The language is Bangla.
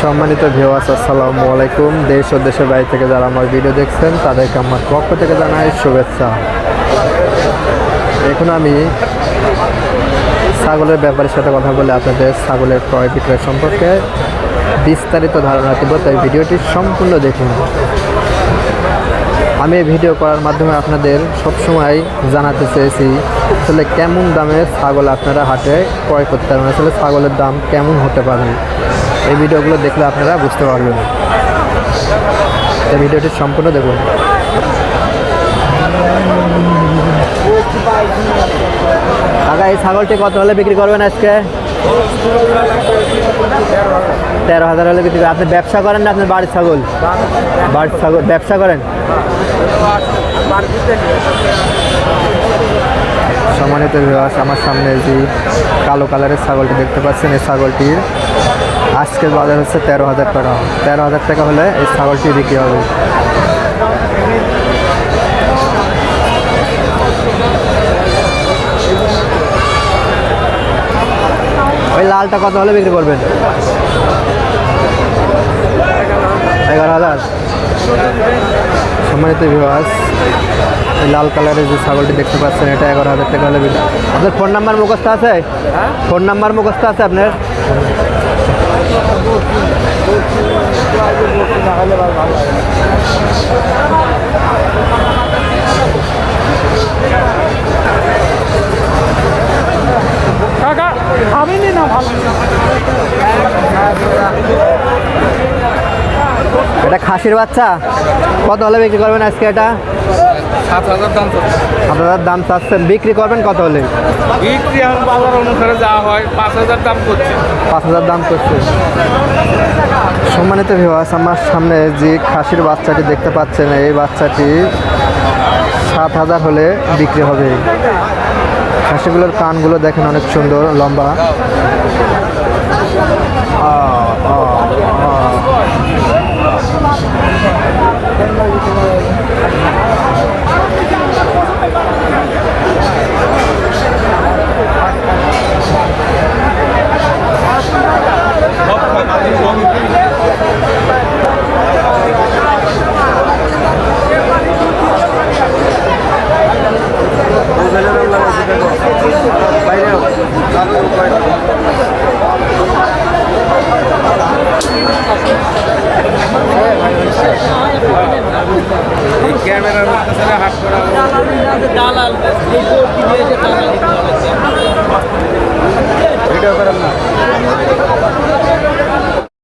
সম্মানিত ভিউয়ার্স, আসসালামু আলাইকুম। দেশ ও দেশের বাইরে থেকে যারা আমার ভিডিও দেখছেন তাদেরকে আমার পক্ষ থেকে জানাই শুভেচ্ছা। এখন আমি ছাগলের ব্যাপারের সাথে কথা বলে আপনাদের ছাগলের ক্রয় বিক্রয় সম্পর্কে বিস্তারিত ধারণা দেব, তাই ভিডিওটি সম্পূর্ণ দেখুন। আমি এই ভিডিও করার মাধ্যমে আপনাদের সবসময় জানাতে চেয়েছি আসলে কেমন দামের ছাগল আপনারা হাটে ক্রয় করতে পারবেন, আসলে ছাগলের দাম কেমন হতে পারে। এই ভিডিওগুলো দেখলে আপনারা বুঝতে পারবেন। এই ভিডিওটি সম্পূর্ণ দেখুন। কাকা, এই ছাগলটি কত হলে বিক্রি করবেন আজকে? 13,000 হলে বিক্রি করেন। আপনি ব্যবসা করেন না আপনার বাড়ির ছাগল? বাড়ির ছাগল ব্যবসা করেন। সম্মানিত ভিউয়ার্স, আমার সামনে যে কালো কালারের ছাগলটি দেখতে পাচ্ছেন, এই ছাগলটির আজকের বাজার হচ্ছে 13,000 টাকা। 13,000 টাকা হলে এই ছাগলটি বিক্রি হবে। ওই লালটা কত হলে বিক্রি করবেন? 11,000। সম্মানিত ভিউয়ার্স, এই লাল কালারের যে ছাগলটি দেখতে পাচ্ছেন, এটা 11,000 টাকা হলে বিক্রি। আপনার ফোন নাম্বার মুখস্থ আছে? ফোন নাম্বার মুখস্থ আছে আপনার? কাকা খাবেনি না? ভালো এটা খাসির বাচ্চা, কত হলে বিক্রি করবেন আজকে? এটা 7,000 দাম। 7,000 দাম চাচ্ছেন, বিক্রি করবেন কত হলে? বিক্রি এখন বাজার অনুসারে যা হয় 5,000 দাম করছে। 5,000 দাম করছে। সম্মানিত ভিউয়ার্স, আমার সামনে যে খাসির বাচ্চাটি দেখতে পাচ্ছেন, এই বাচ্চাটি 7,000 হলে বিক্রি হবে। খাসিগুলোর কানগুলো দেখেন অনেক সুন্দর, লম্বা। ক্যামেরার মধ্যে হাট করা ভিডিও করেন না।